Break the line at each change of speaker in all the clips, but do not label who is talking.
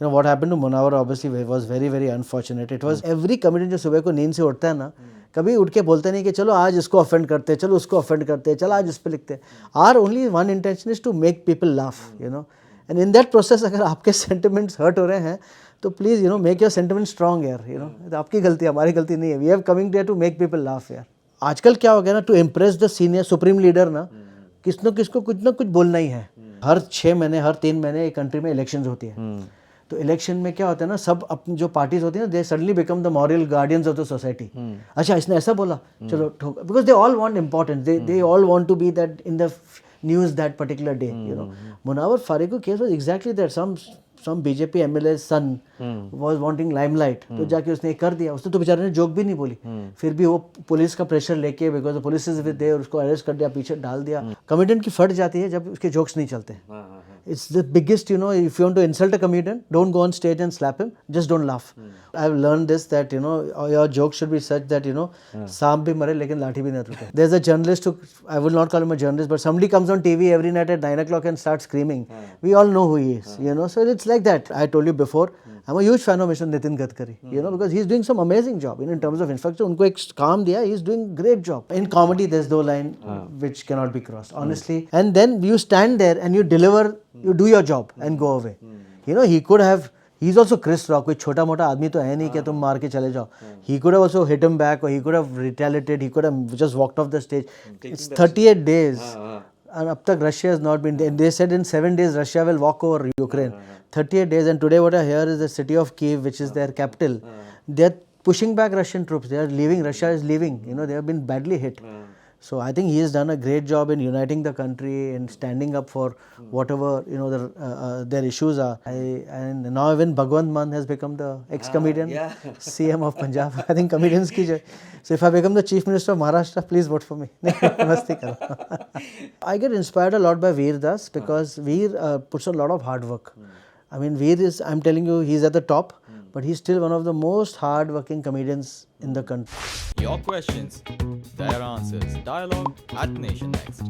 know what happened to Munawar obviously was very very unfortunate. It was every comedian जो सुबह को नींद से उठता है ना, कभी उठ के बोलते नहीं कि चलो आज इसको ऑफेंड करते, चलो उसको ऑफेंड करते, चलो आज उस पर लिखते. Our only one intention is to make people laugh, you know. And in that process अगर आपके sentiments hurt हो रहे हैं तो please make your sentiments strong यार, you know. तो आपकी गलती है, हमारी गलती नहीं है. We have coming there to make people laugh यार. आजकल क्या हो गया ना, to impress the senior supreme leader ना, किसको कुछ ना कुछ बोलना ही है. हर 6 महीने हर 3 महीने एक कंट्री में इलेक्शंस होती है. तो इलेक्शन में क्या होता है ना, सब अपनी जो पार्टीज होती है ना, they suddenly become the moral guardians of the society. अच्छा इसने ऐसा बोला, चलो because they all want importance, they all want to be that in the news that particular day, you know. Munawar Faruqui case was exactly that. some BJP MLA's son was wanting limelight, तो जाके उसने कर दिया. उसने तो बेचारे ने जोक भी नहीं बोली, फिर भी वो पुलिस का प्रेशर लेके, because police is with their, उसको अरेस्ट कर दिया, पीछे डाल दिया. कॉमेडियन की फट जाती है जब उसके जोक्स नहीं चलते. It's the biggest, you know, if you want to insult a comedian, don't go on stage and slap him, just don't laugh. I've learned this, that, you know, your jokes should be such that, you know, सांप भी मरे लेकिन लाठी भी ना टूटे. There's a journalist who, I will not call him a journalist, but somebody comes on TV every night at 9 o'clock and starts screaming. We all know who he is, you know, so it's like that. I told you before, I'm a huge fan of Mr. Nitin Gadkari, you know, because he's doing some amazing job, you know, in terms of infrastructure. उनको एक काम दिया, he's doing great job. In comedy, there's no line which cannot be crossed, honestly. And then you stand there and you deliver, you do your job and go away. You know, he could have, he's also Chris Rock, कोई छोटा मोटा आदमी तो है नहीं कि तुम मार के चले जाओ. He could have also hit him back, or he could have retaliated, he could have just walked off the stage. It's 38 days. And up tak Russia has not been there. They said in 7 days Russia will walk over Ukraine. 38 days, and today what I hear is the city of Kiev, which is their capital, they are pushing back Russian troops. They are leaving. Russia is leaving. You know, they have been badly hit. So I think he has done a great job in uniting the country and standing up for whatever, you know, their issues are. And now even Bhagwant Mann has become the ex-comedian CM of Punjab. I think comedians ki jai. So if I become the Chief Minister of Maharashtra, please vote for me. Masti karo. I get inspired a lot by Veer Das, because Veer puts a lot of hard work. I mean, Veer is, I'm telling you, he's at the top, but he's still one of the most hard-working comedians in the country.
Your questions, their answers. Dialogue at Nation Next.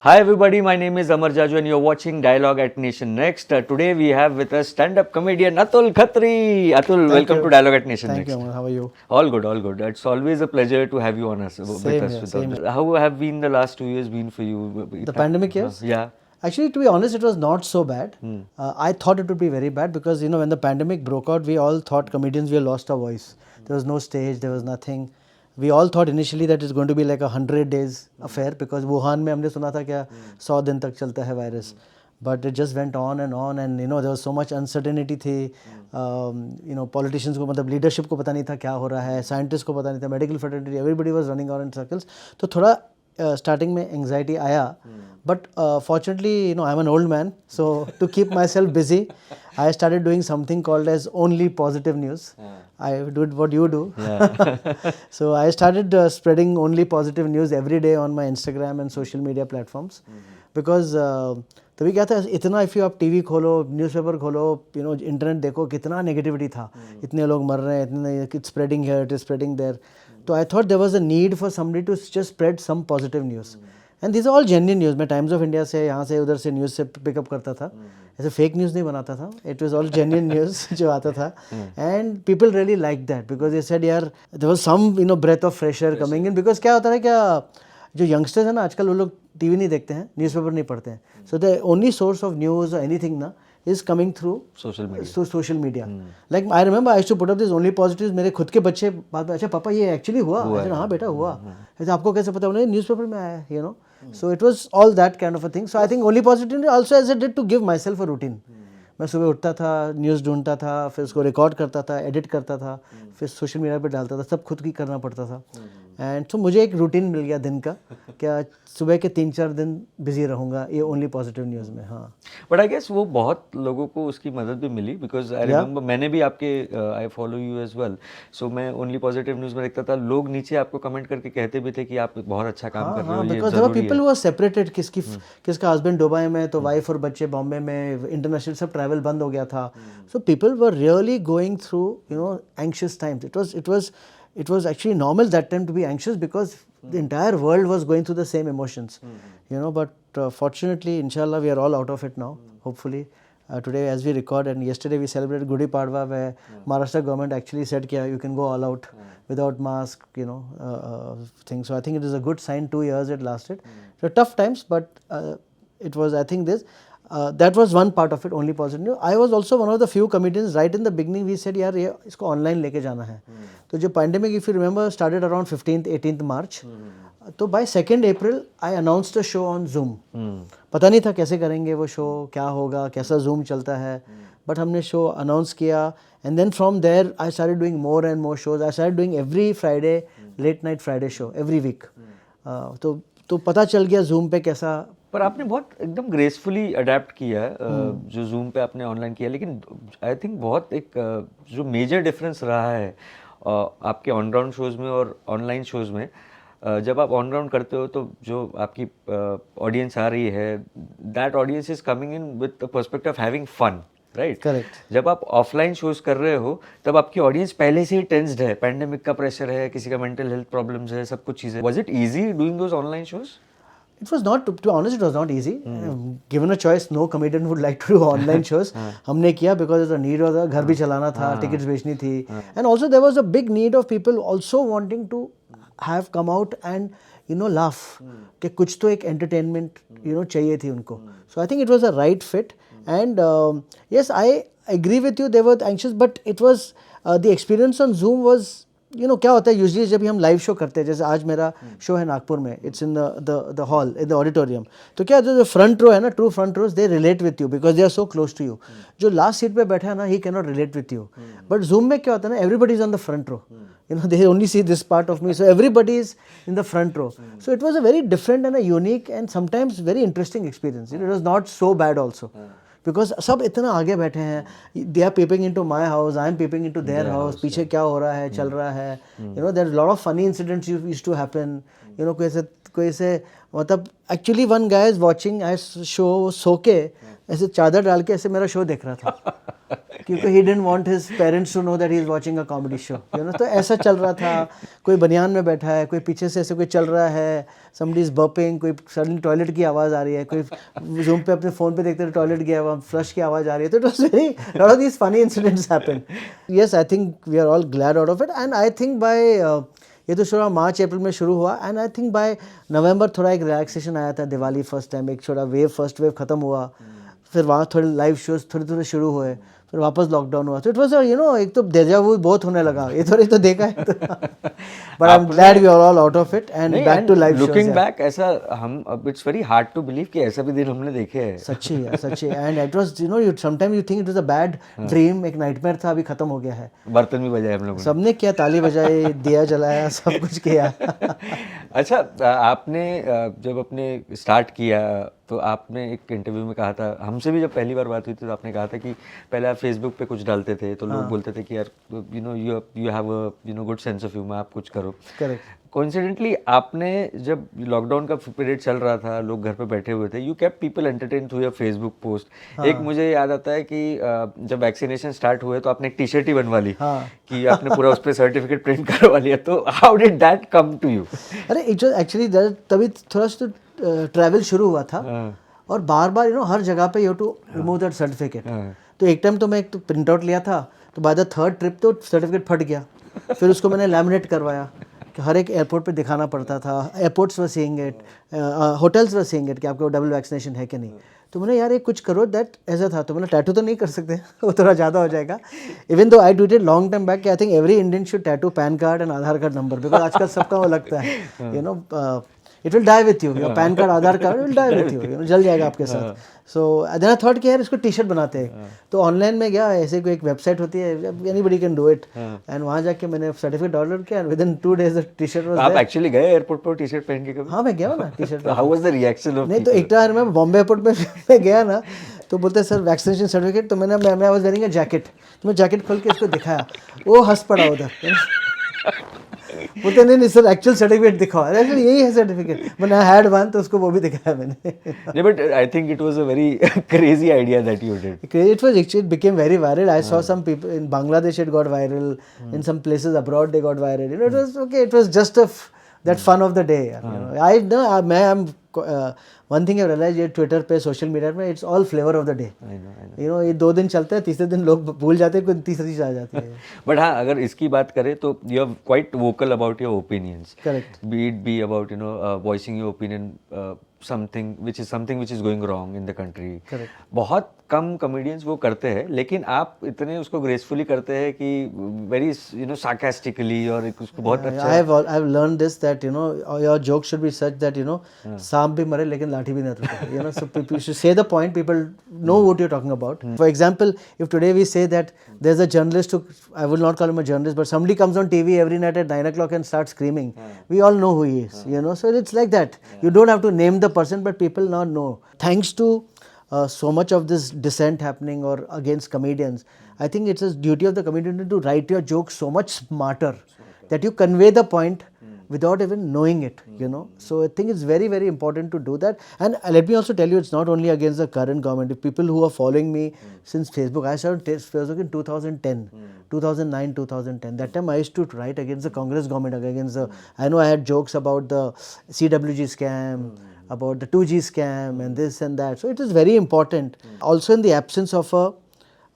Hi everybody, my name is Amar Jaju and you're watching Dialogue at Nation Next. Today we have with us stand-up comedian Atul Khatri. Atul, welcome to Dialogue at Nation Next.
Thank you, Amar. How are you?
All good, all good. It's always a pleasure to have you on us.
Same here.
How have been the last 2 years been for you?
The pandemic years?
Yeah.
Actually, to be honest, it was not so bad. I thought it would be very bad because, you know, when the pandemic broke out, we all thought comedians, we lost our voice. There was no stage, there was nothing. We all thought initially that it's going to be like a 100 days affair, because Wuhan में हमने सुना था क्या 100 दिन तक चलता है virus. But it just went on, and you know, there was so much uncertainty थी. You know, politicians को, मतलब leadership को पता नहीं था क्या हो रहा है, scientists को पता नहीं था, medical fraternity, everybody was running around in circles. तो थोड़ा starting में anxiety आया. But fortunately, you know, I'm an old man, so to keep myself busy, I started doing something called as Only Positive News. I did what you do. So I started spreading only positive news every day on my Instagram and social media platforms. Because तभी क्या था, इतना if you आप TV खोलो, newspaper खोलो, you know, internet देखो, कितना negativity था. इतने लोग मर रहे हैं, इतने, it's spreading here, it is spreading there. So I thought there was a need for somebody to just spread some positive news. And these are all genuine news. मैं टाइम्स ऑफ इंडिया से, यहाँ से उधर से news से pickup करता था. ऐसे फेक न्यूज़ नहीं बनाता था. It was all genuine news जो आता था. And people really liked that, because they said यार, there was some, you know, breath of fresh air coming in. Because क्या होता है, क्या जो यंगस्टर्स हैं ना आजकल, वो लोग टीवी नहीं देखते हैं, न्यूज़पेपर नहीं पढ़ते हैं. So the only source of news or anything ना is coming through
social media.
So social media. Like I remember I used to put up this only positives. मेरे खुद के बच्चे बाद में, अच्छा पापा ये एक्चुअली हुआ. हाँ बेटा हुआ. ऐसे आपको कैसे पता? उन्हें न्यूज़पेपर में आया, you know. So it was all that kind of a thing. So I think only positive also as I did to give myself a routine. मैं सुबह उठता था, न्यूज़ ढूंढता था, फिर उसको रिकॉर्ड करता था, एडिट करता था, फिर सोशल मीडिया पे डालता था, सब खुद ही करना पड़ता था. एंड तो मुझे एक रूटीन मिल गया दिन का, क्या सुबह के 3-4 दिन बिजी रहूँगा ये ओनली पॉजिटिव न्यूज़ में. हाँ,
बट आई गेस वो बहुत लोगों को उसकी मदद भी मिली, बिकॉज आई रिमेंबर मैंने भी आपके I follow you as well. So मैं ओनली पॉजिटिव न्यूज़ में देखता था, लोग नीचे आपको कमेंट करके कहते भी थे कि आप बहुत अच्छा काम कर रहे हो.
Because there were people who are separated. किसका हस्बैंड दुबई में, तो वाइफ और बच्चे बॉम्बे में, इंटरनेशनल सब ट्रैवल बंद हो गया था. So people were really going through, you know, anxious times. It was actually normal that time to be anxious, because the entire world was going through the same emotions, you know. But fortunately, inshallah, we are all out of it now, hopefully. today as we record, and yesterday we celebrated Gudi Padwa, where Maharashtra government actually said कि you can go all out without mask, thing. So I think it is a good sign. 2 years it lasted. So tough times, but it was, I think that was one part of it, only positive. I was also one of the few comedians right in the beginning. We said यार ये इसको online लेके जाना है. तो जो pandemic, if you remember, started around 15th 18th March. तो by 2nd April I announced a show on Zoom. पता नहीं था कैसे करेंगे वो शो, क्या होगा, कैसा Zoom चलता है, बट हमने शो अनाउंस किया, and then from there I started doing more and more shows. I started doing every Friday late night Friday show every week. तो पता चल गया Zoom पे कैसा.
पर आपने बहुत एकदम ग्रेसफुली अडेप्ट किया है जो Zoom पे आपने ऑनलाइन किया, लेकिन आई थिंक बहुत एक जो मेजर डिफरेंस रहा है आपके ऑन ग्राउंड शोज़ में और ऑनलाइन शोज़ में. जब आप ऑन ग्राउंड करते हो तो जो आपकी ऑडियंस आ रही है, that audience is coming in with the perspective of having fun, right?
Correct.
जब आप ऑफलाइन शोज कर रहे हो तब आपकी ऑडियंस पहले से ही टेंस्ड है, पैंडेमिक का प्रेशर है, किसी का मेंटल हेल्थ प्रॉब्लम्स है, सब कुछ चीज़ें. Was it easy doing those online shows?
It was not, to be honest, it was not easy. Given a choice, no comedian would like to do online shows. हमने किया because there's a need of the घर भी चलाना था, tickets बेचनी थी, and also there was a big need of people also wanting to have come out and laugh. कि कुछ तो एक entertainment चाहिए थी उनको. So I think it was a right fit, and yes, I agree with you. They were anxious, but it was the experience on Zoom was. क्या होता है यूजली जब हम लाइव शो करते हैं, जैसे आज मेरा शो है नागपुर में, it's in the hall, in the auditorium, तो क्या जो फ्रंट रो है ना, true front rows, they relate with you because they are so close to you. जो लास्ट सीट पे बैठा है ना, he can not relate with you. But Zoom में क्या होता है ना, everybody is on the front row, they only see this part of me, so everybody is in the front row. So it was a very different and a unique and sometimes very interesting experience. It was not so bad also. Because सब इतना आगे बैठे हैं, they are peeping into my house, I am peeping into their house, पीछे क्या हो रहा है, चल रहा है, there lot of funny incidents used to happen, कोई ऐसे मतलब actually one guy is watching I show, so के ऐसे चादर डाल के ऐसे मेरा शो देख रहा था क्योंकि he didn't want his parents to know that he is watching a comedy show, तो ऐसा चल रहा था. कोई बनियान में बैठा है, कोई पीछे से ऐसे कोई चल रहा है, समबडी इज बर्पिंग, कोई सडनली टॉयलेट की आवाज़ आ रही है, कोई जूम पे अपने फ़ोन पे देखते हैं टॉयलेट गया हुआ, फ्लश की आवाज़ आ रही है. तो it was very lot of these funny incidents happen. Yes, I think we are all glad out of it, and I think by ये तो थोड़ा मार्च अप्रैल में शुरू हुआ, and I think by November थोड़ा एक रिलैक्सेशन आया था. दिवाली फर्स्ट टाइम एक थोड़ा फर्स्ट वेव ख़त्म हुआ, फिर वहाँ थोड़े लाइव शोज थोड़े शुरू हुए, फिर वापस लॉकडाउन हुआ. तो इट वाज एक तो डेजा वू बहुत होने लगा, ये तो देखा है. But I am glad we are all out of it and back to live shows.
Looking back ऐसा हम it's very hard to believe कि ऐसा भी दिन हमने देखे हैं.
सच्ची and it was sometime you think it was a bad dream, एक नाइटमेयर था, अभी खत्म हो गया है.
बर्तन भी बजाए हम लोग,
सबने किया, ताली बजाई, दिया जलाया, सब कुछ किया.
अच्छा, आपने जब अपने स्टार्ट किया तो आपने एक इंटरव्यू में कहा था, हमसे भी जब पहली बार बात हुई थी तो आपने कहा था कि पहले आप फेसबुक पे कुछ डालते थे तो लोग बोलते थे कि यार you have a good sense of humour, आप कुछ करो.
करेक्ट.
कोइंसिडेंटली आपने जब लॉकडाउन का पीरियड चल रहा था, लोग घर पे बैठे हुए थे, you kept people entertain through your Facebook post. एक मुझे याद आता है कि जब वैक्सीनेशन स्टार्ट हुए तो आपने एक टी शर्ट ही बनवा ली कि आपने पूरा उस पर सर्टिफिकेट प्रिंट करवा लिया. तो how did that come to you?
अरे इट वाज एक्चुअली तभी थोड़ा सा ट्रैवल शुरू हुआ था, और बार बार हर जगह पे you to remove that certificate. तो एक टाइम तो मैं एक तो प्रिंट आउट लिया था, तो बाय द थर्ड ट्रिप तो सर्टिफिकेट फट गया. फिर उसको मैंने लैमिनेट करवाया, कि हर एक एयरपोर्ट पे दिखाना पड़ता था. Airports were seeing it, hotels were seeing it कि आपको डबल वैक्सीनेशन है कि नहीं. तो मैंने यार एक कुछ करो दैट ऐसा था. तो मैंने टैटू तो नहीं कर सकते वो थोड़ा ज़्यादा हो जाएगा. Even though I tweeted long time back कि I think every Indian should tattoo PAN card and Aadhaar card number, because आजकल सबका वो लगता है it will die with you, your pan card Aadhaar card will die with you, जल जाएगा आपके साथ. So then I thought कि यार इसको टी शर्ट बनाते हैं. तो ऑनलाइन में गया, ऐसे कोई एक वेबसाइट होती है, anybody can do it, and वहाँ जाके मैंने सर्टिफिकेट ऑर्डर किया, and within 2 days the T-shirt was there.
आप एक्चुअली गए एयरपोर्ट पर टी शर्ट पहन के कभी?
हाँ, मैं गया ना T shirt.
How was the reaction of?
नहीं तो एक बार मैं बॉम्बे एयरपोर्ट में मैं गया ना, तो बोलते सर वैक्सीनेशन सर्टिफिकेट. तो मैं वाज वेयरिंग अ जैकेट, तो मैं जैकेट खोल के इसको दिखाया, वो हंस पड़ा उधर. बोलते नहीं सर एक्चुअल सर्टिफिकेट दिखाओ. एक्चुअली यही है certificate, but I had one, तो उसको वो भी दिखाया मैंने.
नहीं, but I think it was a very crazy idea that you did.
It was actually, it became very viral. I saw some people in Bangladesh, it got viral. In some places abroad they got viral. It was okay. It was just a that fun of the day यार, you know. I know one thing I realized ये Twitter पे social media में it's all flavor of the day.
I know.
You know, ये 2 दिन चलता है, तीसरे दिन लोग भूल जाते हैं, कोई तीसरी चीज आ जाती है.
बट हाँ, अगर इसकी बात करें तो you are quite vocal about your opinions.
Correct.
Be about voicing your opinion, something which is going wrong in the country.
Correct.
बहुत कम कॉमेडियंस वो करते हैं, लेकिन आप इतने उसको ग्रेसफुली करते हैं कि वेरी sarcastically और उसको बहुत अच्छा.
I've learned this that your joke should be such that सांप भी मरे लेकिन लाठी भी ना टूटे. So people should say the point, people know what you're talking about. For example, if today we say that there's a journalist who, I will not call him a journalist, but somebody comes on TV every night at 9 o'clock and starts screaming, we all know who he is. So it's like that. You don't have to name the person, but people now know. Thanks to so much of this dissent happening or against comedians, I think it's a duty of the comedian to write your jokes so much smarter that you convey the point without even knowing it, So I think it's very, very important to do that. And let me also tell you, it's not only against the current government. If people who are following me since Facebook, I started Facebook in 2010, 2009, 2010. That time I used to write against the Congress government, against the, I know I had jokes about the CWG scam, about the 2G scam and this and that. So it is very important. Also in the absence of a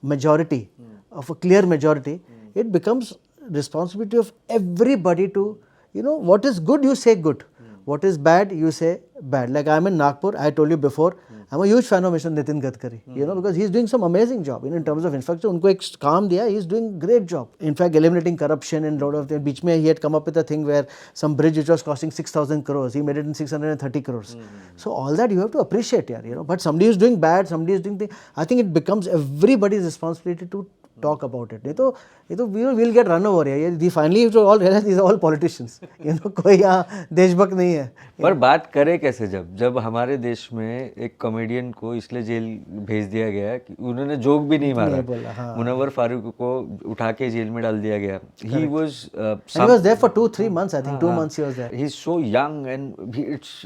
majority, of a clear majority, it becomes responsibility of everybody to, what is good, you say good. What is bad, you say bad. Like I'm in Nagpur, I told you before, I'm a huge fan of Mr. Nitin Gadkari, because he's doing some amazing job. In terms of infrastructure, unko ek काम दिया, he's doing great job. In fact, eliminating corruption and lot of the beach mein he had come up with a thing where some bridge which was costing 6,000 crores, he made it in 630 crores. So all that you have to appreciate, But somebody is doing bad, somebody is doing things. I think it becomes everybody's responsibility to talk about it. We'll get run over here. Finally, you all realize these are all politicians. कोई यहाँ देशभक्त नहीं है.
पर बात करें कैसे जब हमारे देश में एक कॉमेडियन को इसलिए जेल भेज दिया गया कि उन्होंने जोक भी नहीं मारा. मुनव्वर फारूक को उठा के जेल में डाल दिया गया. He was
there for 2-3 months. I think 2 months he was there.
He's so young and it's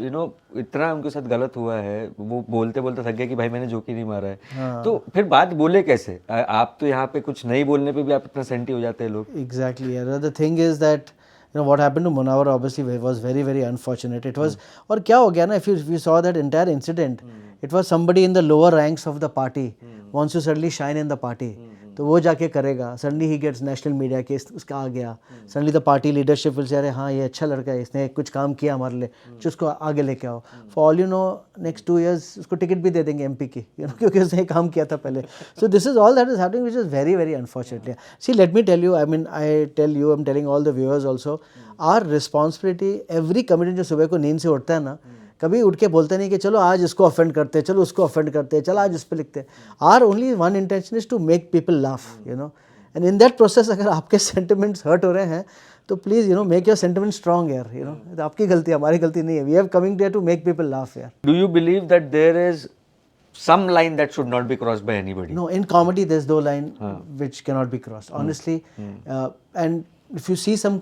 इतना उनके साथ गलत हुआ है. वो बोलते बोलते थक गया कि भाई मैंने जोक ही नहीं मारा है. तो फिर बात बोले कैसे? आप तो यहाँ पे कुछ नहीं बोलने पे भी आप इतना सेंटी हो जाते हैं लोग.
Exactly. The thing is that what happened to Munawar obviously was very, very unfortunate. It was, और क्या हो गया ना, if you saw that entire incident, it was somebody in the lower ranks of the party wants to suddenly shine in the party. तो वो जाके करेगा, suddenly he gets national media के उसका आ गया, suddenly the party leadership will say अरे हाँ ये अच्छा लड़का है, इसने कुछ काम किया हमारे लिए, उसको आगे लेके आओ. For all you know, next 2 years उसको टिकट भी दे देंगे MP की, क्योंकि उसने काम किया था पहले. So this is all that is happening, which is very, very unfortunate. See, let me tell you, I'm telling all the viewers also, our responsibility, every comedian जो सुबह को नींद से उठता है ना, कभी उठ के बोलते नहीं कि चलो आज इसको ऑफेंड करते हैं, चलो उसको ऑफेंड करते हैं, चलो आज इस पे लिखते हैं. Our only one intention is to make people laugh, and in that process अगर आपके सेंटिमेंट्स हर्ट हो रहे हैं तो please make your sentiment strong यार. तो आपकी गलती है, हमारी गलती नहीं है. We have coming there to make people laugh यार.
Do you believe that there is some line that should not be crossed by anybody?
No, in comedy there's no line which cannot be crossed, honestly. And if you see some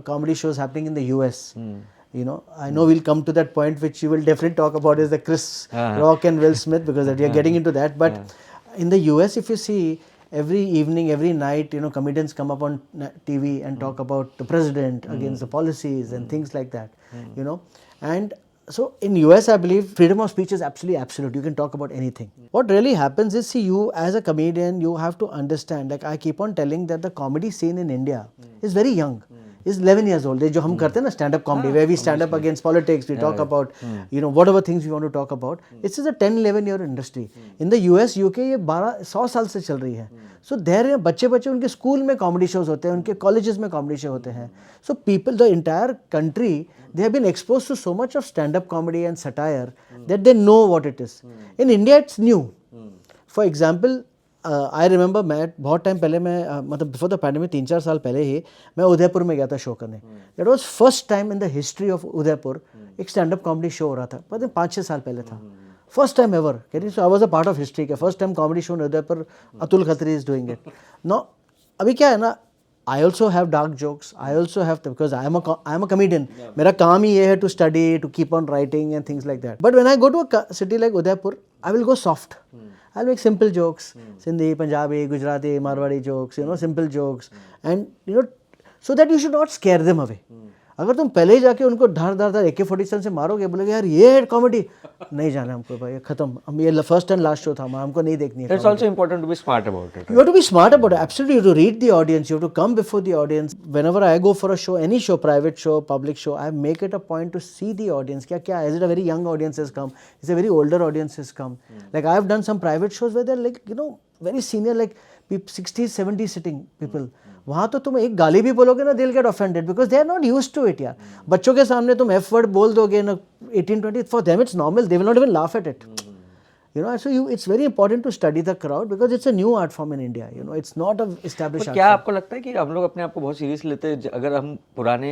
comedy shows happening in the US, I know we'll come to that point which you will definitely talk about, is the Chris Rock and Will Smith, because we are getting into that. But in the US, if you see, every evening, every night, comedians come up on TV and talk about the president against the policies and things like that, and so in US, I believe freedom of speech is absolutely absolute. You can talk about anything. What really happens is, see, you as a comedian, you have to understand, like I keep on telling that the comedy scene in India is very young. Is 11 years old. जो हम करते हैं ना stand up comedy, where we stand up against politics, we talk about whatever things we want to talk about. It's a 10-11 year industry. In the US, UK ये 12-100 साल से चल रही है. So there बच्चे उनके स्कूल में कॉमेडी शोज होते हैं, उनके कॉलेजेस में कॉमेडी शो होते हैं. So people, the entire country, they have been exposed to so much of stand-up comedy and satire that they know what it is. In India, it's new. For example, I remember, मैं बहुत time पहले मैं मतलब before the pandemic 3-4 साल पहले ही मैं उदयपुर में गया था शो करने. That was first time in the history of Udaipur एक स्टैंड अप कॉमेडी शो हो रहा था. पता है 5-6 साल पहले था, first time ever. So I was a part of history के first time comedy show in Udaipur. Atul Khatri is doing it no. अभी क्या है ना, I also have dark jokes. I also have because I am a comedian. मेरा काम ही ये है to study, to keep on writing and things like that. But when I go to a city like Udaipur, I will go soft. I'll make simple jokes, Sindhi, Punjabi, Gujarati, Marwadi jokes, simple jokes, and so that you should not scare them away. अगर तुम पहले ही जाके उनको धार धार धार AK-47 से मारोगे, बोलोगे यार ये है कॉमेडी, नहीं जाना हमको भाई, खत्म, हम ये फर्स्ट एंड लास्ट शो था, हमको नहीं देखनी है।
It's also important to be smart about it.
You have to be smart about it. Absolutely, you have to read the audience. You have to come before the audience. Whenever I go for a show, any show, private show, public show, I make it a point to see the audience. Kya is it a very young audience has come? Is it a very older audience has come? Like I have done some private shows where they're like, you know, very senior, like 60s, 70s sitting people. वहाँ तो तुम एक गाली भी बोलोगे ना, they'll get offended because they are not used to it यार. बच्चों के सामने तुम F word बोल दोगे ना 18-20, for them it's normal. They will not even laugh at it. You know, so it's very important to study the crowd because it's a new art form in India. You know, it's not a established
पर
art
क्या
form.
आपको लगता है कि हम लोग अपने आप को बहुत सीरियस लेते हैं? अगर हम पुराने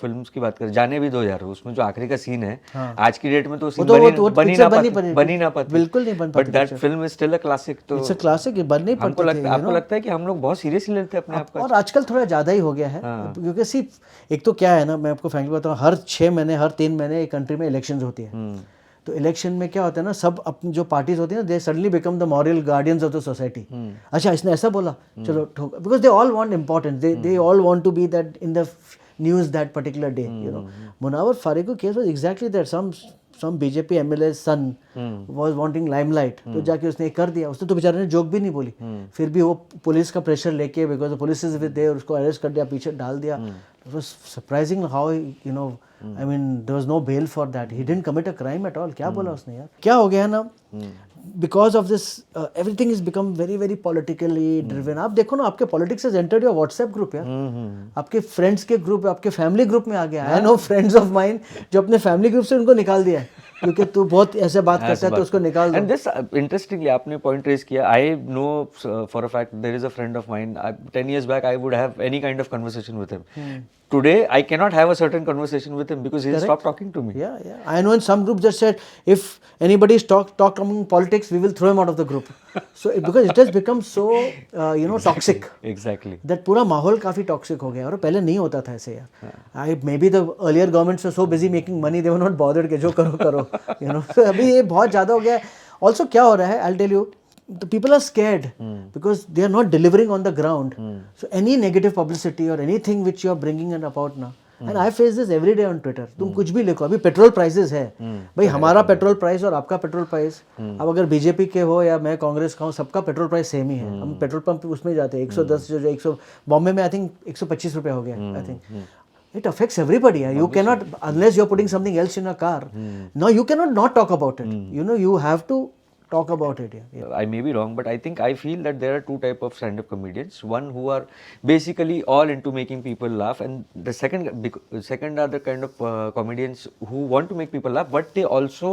फिल्म्स की बात करें, जाने भी दो यार, उसमें जो आखिरी का सीन है, आज की डेट में तो सीन बनी ना पाती,
बिल्कुल नहीं बन पाती,
but that film is still a classic. तो
इट्स अ क्लासिक, बन नहीं
हमको
पाती थी,
आपको लगता है कि हम लोग बहुत सीरियसली लेते हैं अपने आप को?
और आजकल थोड़ा ज़्यादा ही हो गया है, क्योंकि सिर्फ एक तो क्या है ना, मैं आपको फ्रैंकली बताऊँ, हर 6 महीने हर 3 महीने एक कंट्री में इलेक्शंस होती है. तो इलेक्शन में क्या होता है ना, सब अपनी जो पार्टीज होती है ना, they suddenly become the moral guardians of the society. अच्छा इसने ऐसा बोला, चलो ठोक, because they all want importance, they all want to be that in the news that particular day. You know, Munawar Faruqui case was exactly that. some BJP MLA's son was wanting limelight, तो जाके उसने कर दिया. उसने तो बेचारे ने जोक भी नहीं बोली, फिर भी वो पुलिस का प्रेशर लेके, because police is with their, उसको अरेस्ट कर दिया, पीछे डाल दिया. It was surprising how, you know, I mean, there was no bail for that. He didn't commit a crime at all. क्या बोला उसने यार? क्या हो गया ना, because of this everything has become very very politically driven. आप देखो ना, आपके politics has entered your WhatsApp group यार, आपके friends के group, आपके family group में आ गया. I know friends of mine जो अपने family group से उनको निकाल दिया है, क्योंकि तू बहुत ऐसे बात करता है तो उसको निकाल दो.
And this interestingly आपने point raise किया. I know for a fact there is a friend of mine. 10 years back I would have any kind of conversation with him. Today I cannot have a certain conversation with him because he has stopped talking to me.
Yeah. I know in some groups just said if anybody talk among politics, we will throw him out of the group. So because it has become so you know, toxic.
Exactly.
That पूरा माहौल काफी toxic हो गया, और पहले नहीं होता था ऐसे यार. Maybe the earlier governments were so busy making money, they were not bothered कि जो करो. You know, so अभी ये बहुत ज़्यादा हो गया है. Also क्या हो रहा है, I'll tell you, the people are scared because they are not delivering on the ground. So any negative publicity or anything which you are bringing in about now, and I face this every day on Twitter. तुम कुछ भी लिखो, अभी petrol prices है भाई, हमारा petrol price और आपका पेट्रोल प्राइस, अब अगर बीजेपी के हो या मैं कांग्रेस का हूँ, सबका पेट्रोल प्राइस सेम ही है. हम पेट्रोल पंप उसमें जाते हैं 110 जो 100, बॉम्बे में आई थिंक 125 रुपये हो गया I think. It affects everybody. You cannot, unless you're putting something else in a car. No, you cannot not talk about it. You know, you have to talk about it. Yeah.
I may be wrong, but I feel that there are two type of stand-up comedians. One who are basically all into making people laugh, and the second are the kind of comedians who want to make people laugh, but they also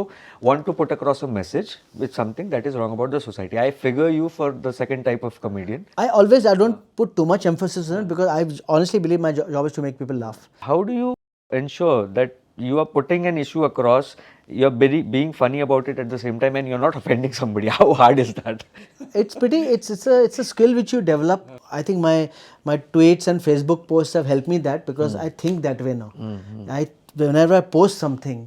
want to put across a message with something that is wrong about the society. I figure you for the second type of comedian.
I don't put too much emphasis on it because I honestly believe my job is to make people laugh.
How do you ensure that you are putting an issue across, you're being funny about it at the same time, and you're not offending somebody? How hard is that?
It's a skill which you develop. I think my tweets and Facebook posts have helped me that, because I think that way now. Whenever I post something,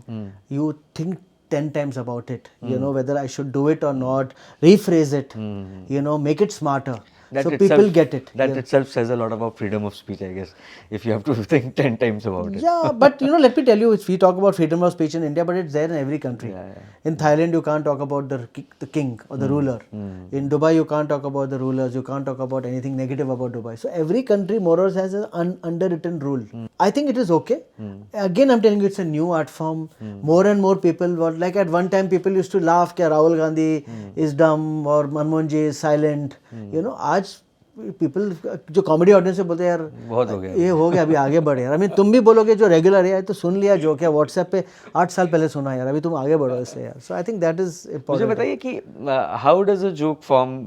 you think 10 times about it, you know, whether I should do it or not, rephrase it, you know, make it smarter.
That
so
itself,
people get it.
That itself says a lot about freedom of speech, I guess, if you have to think 10 times about it.
Yeah, but you know, let me tell you, we talk about freedom of speech in India, but it's there in every country. In Thailand, you can't talk about the king or the ruler. In Dubai, you can't talk about the rulers. You can't talk about anything negative about Dubai. So every country more or less has an underwritten rule. I think it is okay. Again, I'm telling you, it's a new art form. More and more people were, like at one time, people used to laugh that Rahul Gandhi is dumb or Manmohan Ji is silent. You know, आज people जो comedy audience से बोलते हैं यार
बहुत हो गया,
ये हो गया, अभी आगे बढ़े यार. तुम भी बोलोगे जो रेगुलर है तो सुन लिया जो क्या व्हाट्सएप पे 8 साल पहले सुना यार, अभी तुम आगे बढ़ो इससे यार. सो आई थिंक दैट इज
मुझे बताइए कि how does a joke form,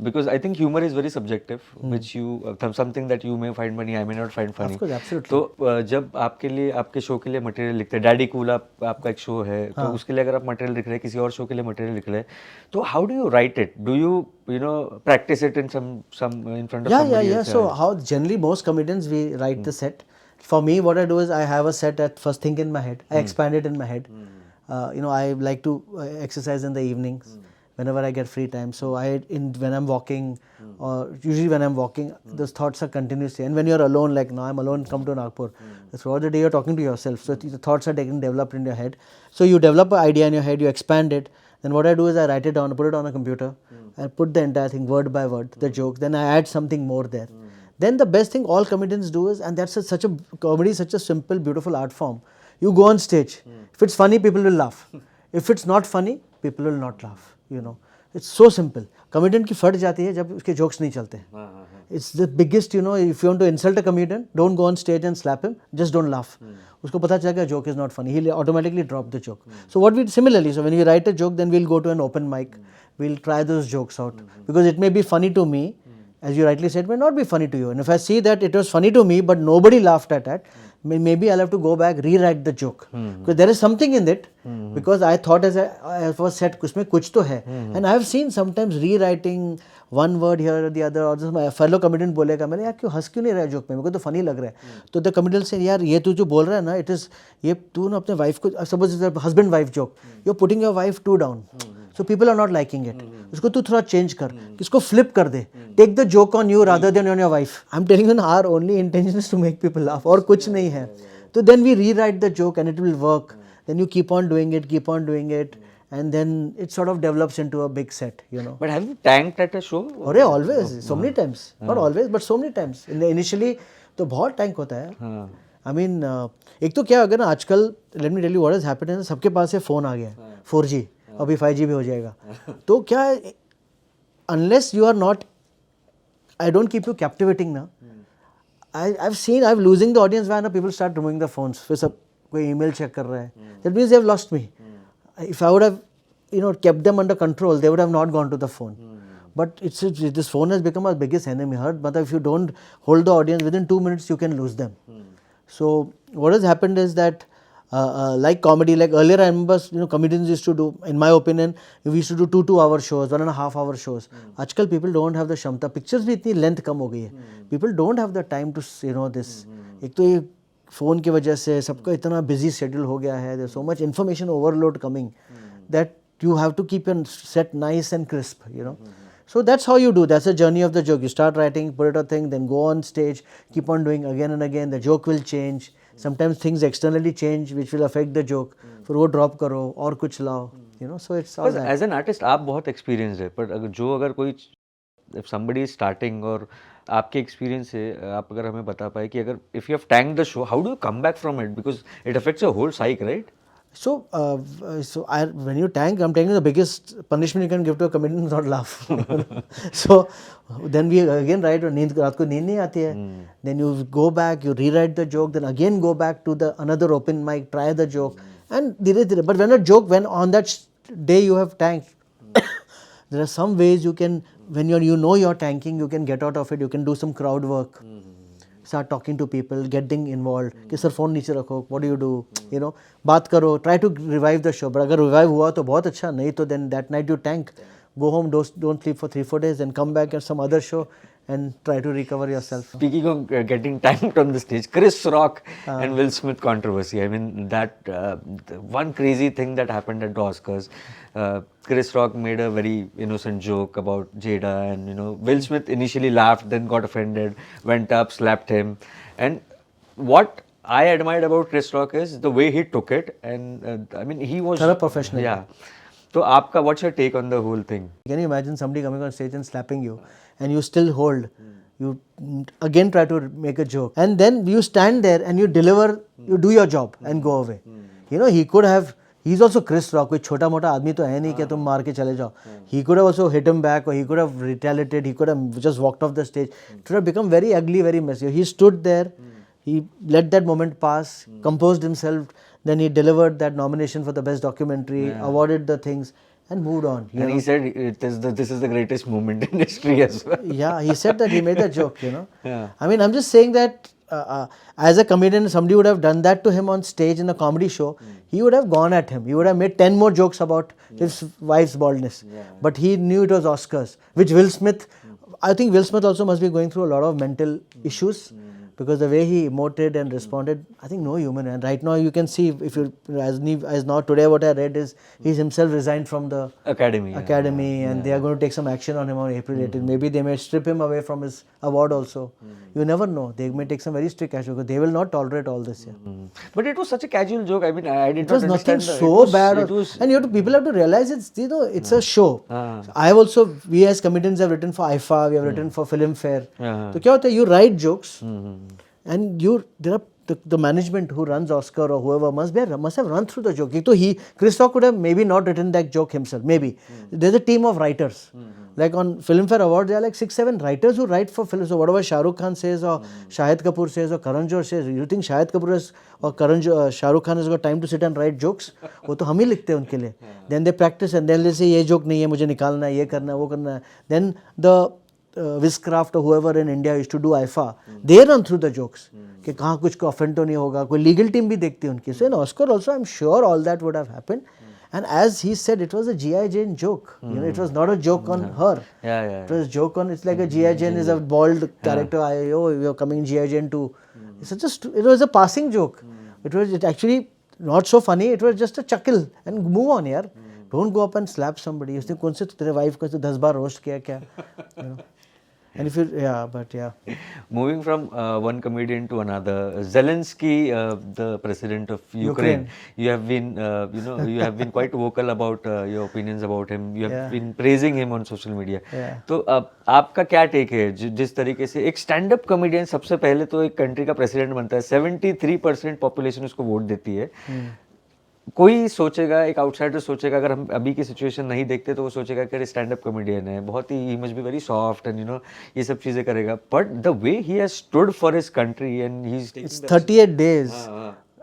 because I think humour is very subjective, which you something that you may find funny, I may not find funny. तो जब आपके लिए, आपके शो के लिए मटेरियल लिखते हैं, डैडी कूल आपका एक शो है, तो उसके लिए अगर आप मटेरियल लिख रहे हैं, किसी और शो के लिए मटेरियल लिख रहे हैं, तो how do you right it? Do you know, practice it in some in front of somebody else?
So how generally most comedians we write the set. For me, what I do is I have a set at first thing in my head. I expand it in my head. You know, I like to exercise in the evenings. whenever I get free time. So when I'm walking, or usually when I'm walking, those thoughts are continuously. And when you're alone, like now I'm alone, come to Nagpur, throughout the day you're talking to yourself. So the thoughts are getting developed in your head. So you develop an idea in your head, you expand it. Then what I do is I write it down, put it on a computer, I put the entire thing word by word, the joke. Then I add something more there. Then the best thing all comedians do is, and that's such a comedy, is such a simple, beautiful art form. You go on stage. If it's funny, people will laugh. If it's not funny, people will not laugh. You know, it's so simple. Comedian की फट जाती है जब उसके jokes नहीं चलते. It's the biggest, you know, if you want to insult a comedian, don't go on stage and slap him. Just don't laugh. उसको पता चलेगा joke is not funny. He'll automatically drop the joke. So what we similarly, so when we write a joke, then we'll go to an open mic. We'll try those jokes out because it may be funny to me. As you rightly said, may not be funny to you. And if I see that it was funny to me, but nobody laughed at it, maybe I'll have to go back, rewrite the joke. Because there is something in it. Because I thought as I was said, उसमें कुछ तो है. And I have seen sometimes rewriting one word here or the other. और just my fellow comedian बोलेगा, मैंने यार क्यों हंस क्यों नहीं रहा joke में? मेरे को तो funny लग रहा है. तो the comedian से यार ये तू जो बोल रहा है ना, it is ये तू ना अपने wife को, suppose it's a husband wife joke. You're putting your wife too down. So people are not liking it. उसको तू थोड़ा change कर, इसको flip कर दे. Take the joke on you rather than on your wife. I'm telling you, our only intention is to make people laugh. और कुछ नहीं है. So then we rewrite the joke and it will work. Then you keep on doing it, and then it sort of develops into a big set, you know.
But have you tanked at a show?
अरे always, so many times. Not always, but so many times. Initially तो बहुत tank होता है. I mean, एक तो क्या अगर ना आजकल, let me tell you what has happened है, सबके पास ये phone आ गया है, 4G, अभी 5G भी हो जाएगा. तो क्या है, unless you are not, I don't keep you captivating ना. I've seen, I'm losing the audience when people start removing the phones. फिर सब कोई email check कर रहा है. That means they have lost me. If I would have, you know, kept them under control, they would have not gone to the phone. But this phone has become our biggest enemy. But if you don't hold the audience, within 2 minutes you can lose them. So what has happened is that, like comedy, like earlier I remember, you know, comedians used to do, in my opinion, we used to do 2-hour shows, 1.5 hour shows. आजकल people don't have the क्षमता. Pictures भी इतनी length कम हो गई है. People don't have the time to, you know, this. एक तो ये phone की वजह से सबका इतना busy schedule हो गया है. There's so much information overload coming that you have to keep your set nice and crisp, you know. So that's how you do. That's the journey of the joke. You start writing, put it a thing, then go on stage, keep on doing again and again. The joke will change. Sometimes things externally change which will affect the joke. फिर वो drop करो और कुछ लाओ. You know, so it's all that.
As an artist, आप बहुत experienced है. But अगर कोई, if somebody is starting और आपके experience से आप अगर हमें बता पाए कि अगर if you have tanked the show, how do you come back from it? Because it affects your whole psyche, right?
So, when you tank, I'm telling you the biggest punishment you can give to a comedian is not laugh. So, then we again write, रात को नींद नहीं आती है. Then you go back, you rewrite the joke, then again go back to the another open mic, try the joke, and धीरे-धीरे. But when a joke, when on that day you have tanked, there are some ways you can, when you know you're tanking, you can get out of it. You can do some crowd work. Start talking to people, getting involved. कि sir phone नीचे रखो, what do you do? You know, बात करो, try to revive the show. But अगर revive हुआ तो बहुत अच्छा, नहीं तो then that night you tank. Go home, don't sleep for 3-4 days, and come back at some other show and try to recover yourself.
Speaking of getting tanked on the stage, Chris Rock and Will Smith controversy. I mean, that one crazy thing that happened at the Oscars. Chris Rock made a very innocent joke about Jada, and you know, Will Smith initially laughed, then got offended, went up, slapped him. And what I admired about Chris Rock is the way he took it, and I mean, he was
thorough professional.
Yeah. So, आपका what's your take on the whole thing?
Can you imagine somebody coming on stage and slapping you, and you still hold? You again try to make a joke, and then you stand there and you deliver, you do your job and go away. You know, he could have. He's also Chris Rock. कोई छोटा मोटा आदमी तो है नहीं कि तुम मार के चले जाओ. He could have also hit him back, or he could have retaliated. He could have just walked off the stage. It would have become very ugly, very messy. He stood there. He let that moment pass, composed himself. Then he delivered that nomination for the best documentary, awarded the things, and moved on.
And he said this is the greatest moment in history as well.
Yeah, he said that. He made that joke, you know.
Yeah.
I mean, I'm just saying that as a comedian, somebody would have done that to him on stage in a comedy show. He would have gone at him. He would have made 10 more jokes about his wife's baldness. But he knew it was Oscars, which Will Smith, I think Will Smith also must be going through a lot of mental issues. because the way he emoted and responded, I think no human. And right now you can see, if you as now today what I read is he's himself resigned from the
academy,
and they are going to take some action on him on April 18th. Maybe they may strip him away from his award also. You never know. They may take some very strict action because they will not tolerate all this.
But it was such a casual joke. I mean, I did
It was
not
nothing
understand.
so bad.
It was,
And people have to realize it's a show. I have also, we as comedians have written for IFA, we have written for Filmfare. So क्या होता है, you write jokes and the management who runs Oscar or whoever must have run through the joke. So Chris Rock could have maybe not written that joke himself. Maybe there's a team of writers. Like on Filmfare Awards, there are like 6-7 writers who write for films. So whatever Shah Rukh Khan says or Shahid Kapoor says or Karan Johar says, you think Shahid Kapoor or Shah Rukh Khan has got time to sit and write jokes? वो तो हम ही लिखते हैं उनके लिए. Then they practice and then they say ये joke नहीं है, मुझे निकालना है, ये करना है, वो करना है. Then the Wizcraft or whoever in India used to do IFA, they run through the jokes. कि कहाँ कुछ को offend तो नहीं होगा, कोई legal team भी देखती है उनकी. So in Oscar also, I'm sure all that would have happened. And as he said, it was a G.I. Jane joke. It was not a joke on her. It was a joke on, it's like a G.I. Jane is a bald character. You're coming G.I. Jane to. It was a passing joke. It actually not so funny. It was just a chuckle and move on, yaar. Don't go up and slap somebody. उसने कौन से तेरे wife को 10 बार roast किया क्या? And if you,
moving from one comedian to another, Zelensky, the president of Ukraine, you have been, you have been quite vocal about your opinions about him. You have been praising him on social media. तो आपका क्या take है जिस तरीके से एक stand-up comedian सबसे पहले तो एक country का president बनता है, 73% population उसको वोट देती है. कोई सोचेगा, एक आउटसाइडर सोचेगा, अगर हम अभी की सिचुएशन नहीं देखते तो वो सोचेगा कि स्टैंड अप कॉमेडियन है, बहुत he must be very soft and ये सब चीजें करेगा. But the way he has stood for his country and he is taking
38 days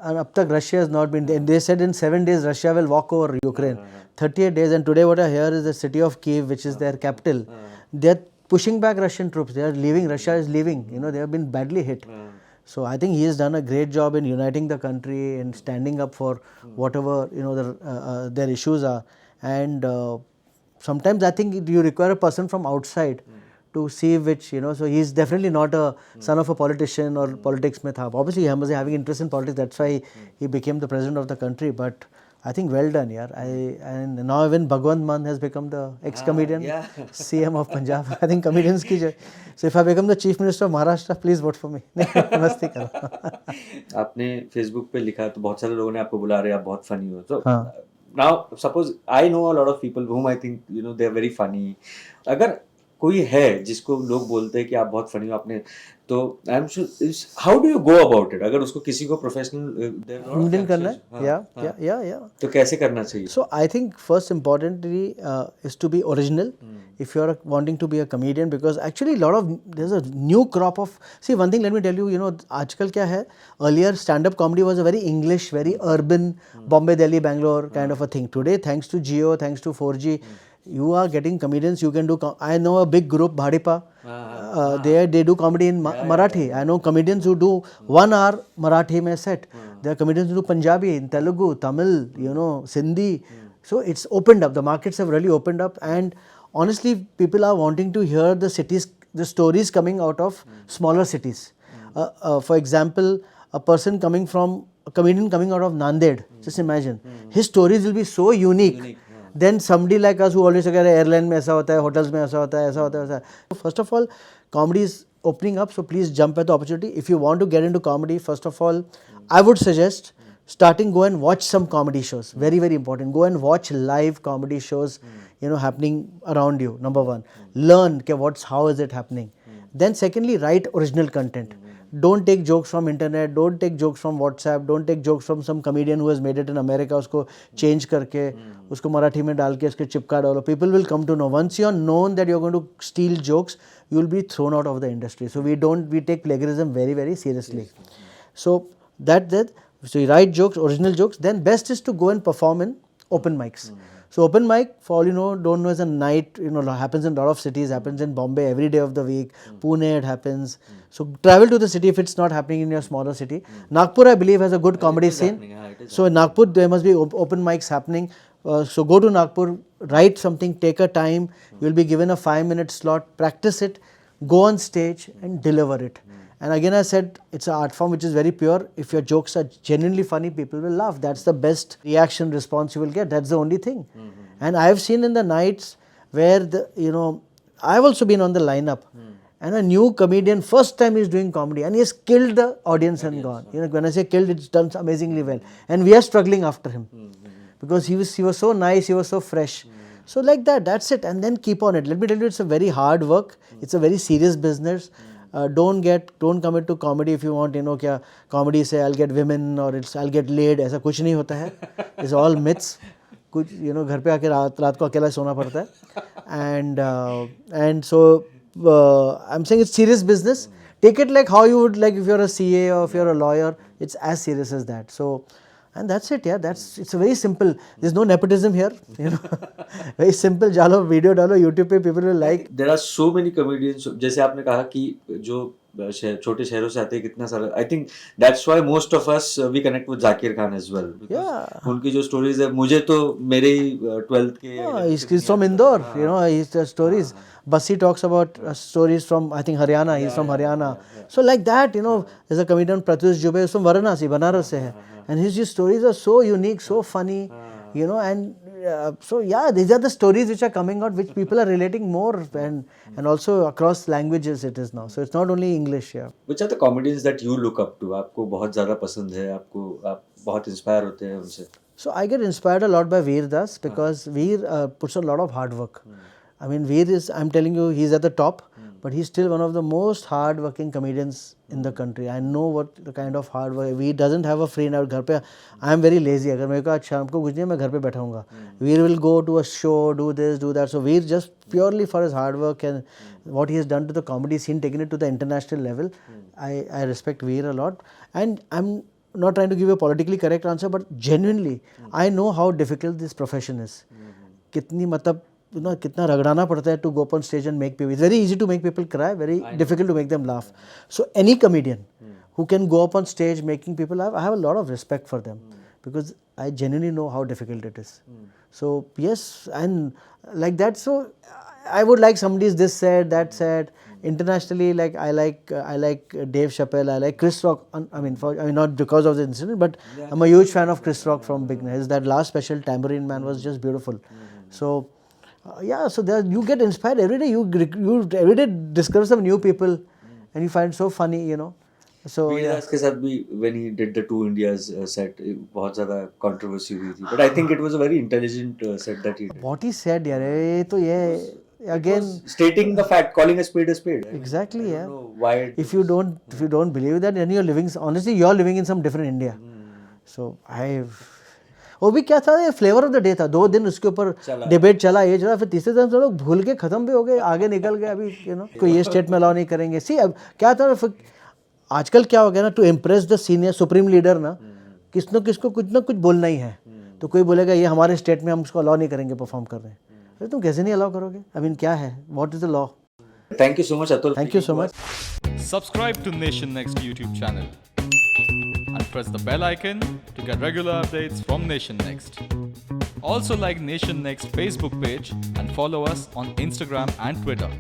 and अब तक Russia has not been. They said in 7 days Russia will walk over Ukraine. 38 days, and today what I hear is the city of Kyiv, which is their capital, they are pushing back Russian troops. They are leaving. Russia is leaving. They have been badly hit. So I think he has done a great job in uniting the country and standing up for whatever their issues are. And sometimes I think you require a person from outside to see which, so he's definitely not a son of a politician or politics mein tha. Obviously he was having interest in politics, that's why he became the president of the country. But I think well done, yaar. And now even Bhagwant Mann has become the ex-comedian CM of Punjab. I think comedians की जो. So if I become the chief minister of Maharashtra, please vote for me. मस्ती करो.
आपने Facebook पे लिखा तो बहुत सारे लोगों ने आपको बुला रहे, आप बहुत funny हो. So now suppose I know a lot of people whom I think they are very funny. अगर कोई है जिसको लोग बोलते हैं कि आप बहुत फनी हो, आपने तो I am sure, how do you go about it? अगर उसको किसी को प्रोफेशनल
करना है, या
तो कैसे करना चाहिए?
So I think first importantly is to be original if you are wanting to be a comedian, because actually there's a new crop of, see one thing let me tell you, आजकल क्या है, earlier stand-up comedy was a very English, very urban, Bombay, Delhi, Bangalore kind of a thing. Today, thanks to Jio, thanks to 4G, you are getting comedians. You can do. I know a big group, Bhadipa. They do comedy in Marathi. I know comedians who do 1 hour Marathi mein set. There are comedians who do Punjabi, in Telugu, Tamil, Sindhi. So it's opened up. The markets have really opened up, and honestly, people are wanting to hear the stories coming out of smaller cities. For example, a comedian coming out of Nanded. Just imagine, his stories will be so unique. Then somebody like us who always say airline में ऐसा होता है, hotels में ऐसा होता है, ऐसा होता है, ऐसा. First of all, comedy is opening up, so please jump at the opportunity. If you want to get into comedy, first of all, I would suggest go and watch some comedy shows. Very, very important. Go and watch live comedy shows, happening around you. Number one, learn how is it happening. Then secondly, write original content. Don't take jokes from internet, don't take jokes from WhatsApp, don't take jokes from some comedian who has made it in America, उसको change करके, उसको मराठी में डाल के उसके चिपका डालो. People will come to know. Once you are known that you are going to steal jokes, you will be thrown out of the industry. So we take plagiarism very, very seriously. So so you write jokes, original jokes. Then best is to go and perform in open mics. So open mic, for all you know, don't know, is a night, happens in a lot of cities, happens in Bombay every day of the week, Pune it happens. So travel to the city if it's not happening in your smaller city. Nagpur, I believe, has a good comedy scene. So in Nagpur, there must be open mics happening. So go to Nagpur, write something, take a time, you will be given a 5-minute slot, practice it, go on stage and deliver it. And again, I said it's an art form which is very pure. If your jokes are genuinely funny, people will laugh. That's the best reaction response you will get. That's the only thing. And I have seen in the nights where I've also been on the lineup. And a new comedian, first time he's doing comedy, and he has killed the audience and gone. When I say killed, it's done amazingly well. And we are struggling after him because he was so nice, he was so fresh. So like that, that's it. And then keep on it. Let me tell you, it's a very hard work. It's a very serious business. Don't come into comedy if you want, क्या comedy say I'll get women or I'll get laid. ऐसा कुछ नहीं होता है. It's all myths. कुछ घर पे आके रात को अकेला सोना पड़ता है. And so I'm saying it's serious business. Take it like how you would like if you're a CA or if you're a lawyer. It's as serious as that. So, and that's it. Yeah, it's a very simple. There's no nepotism here. Very simple. डालो video डालो YouTube पे, people will like.
There are so many comedians. जैसे आपने कहा कि जो छोटे शहरों से आते हैं कितना सारा. I think that's why most of us we connect with Zakir Khan as well.
Yeah.
उनकी जो stories है, मुझे तो मेरे ही 12th के.
He's from Indore. His stories. Bassi talks about stories from, I think, Haryana. He's from Haryana. So like that, there's a comedian Pratyush Jubey, who's from Varanasi, Banaras se hai. And his stories are so unique, so funny, and so yeah, these are the stories which are coming out, which people are relating more, and also across languages it is now. So it's not only English. Yeah.
Which are the comedians that you look up to? आपको बहुत ज़्यादा पसंद है, आप बहुत inspire होते हैं उनसे?
So I get inspired a lot by Veer Das because Veer puts a lot of hard work. I mean, Veer is, I'm telling you, he's at the top, but he's still one of the most hard-working comedians in the country. I know what the kind of hard work. Veer doesn't have a free night. घर पे, I am very lazy. अगर मेरे को आज शाम को कुछ नहीं है, मैं घर पे बैठा हूँगा. Veer will go to a show, do this, do that. So Veer just purely for his hard work and what he has done to the comedy scene, taking it to the international level. I respect Veer a lot, and I'm not trying to give you a politically correct answer, but genuinely, I know how difficult this profession is. कितनी मतलब कितना रगड़ाना पड़ता है to go up on stage and make people. It's very easy to make people cry, very difficult to make them laugh. So any comedian who can go up on stage making people laugh, I have a lot of respect for them because I genuinely know how difficult it is. So yes, and like that. So I would like somebody's this said, that said. Internationally, like I like Dave Chappelle, I like Chris Rock. I mean, not because of the incident, but I'm a huge fan of Chris Rock from Big Nice. That last special, Tambourine Man, was just beautiful. So yeah, so there you get inspired every day. You every day discover some new people, and you find so funny, So
yeah. के साथ भी when he did the Two Indias set, बहुत ज़्यादा controversy हुई थी. But I think it was a very intelligent set that he did.
What he said, यार, ये तो ये. Again,
stating the fact, calling a spade a spade.
Exactly, yeah.
Why?
If you don't believe that, then you're living. Honestly, you're living in some different India. So वो भी क्या था, ये flavour of the day था. 2 दिन उसके ऊपर debate चला, ये चला, फिर तीसरे दिन लोग भूल के खत्म भी हो गए, आगे निकल गए. अभी कोई ये स्टेट में अलाउ नहीं करेंगे. सी अब क्या था, आजकल क्या हो गया ना, to impress the senior supreme leader ना, किसको कुछ ना कुछ बोलना ही है. तो कोई बोलेगा ये हमारे स्टेट में हम उसको अलाउ नहीं करेंगे परफॉर्म कर रहे हैं. तुम कैसे नहीं अलाउ करोगे? I mean, क्या है? What is the law?
Thank you so much, Atul.
Thank you so much.
Subscribe to Nation Next YouTube channel and press the bell icon to get regular updates from Nation Next. Also like Nation Next Facebook page and follow us on Instagram and Twitter.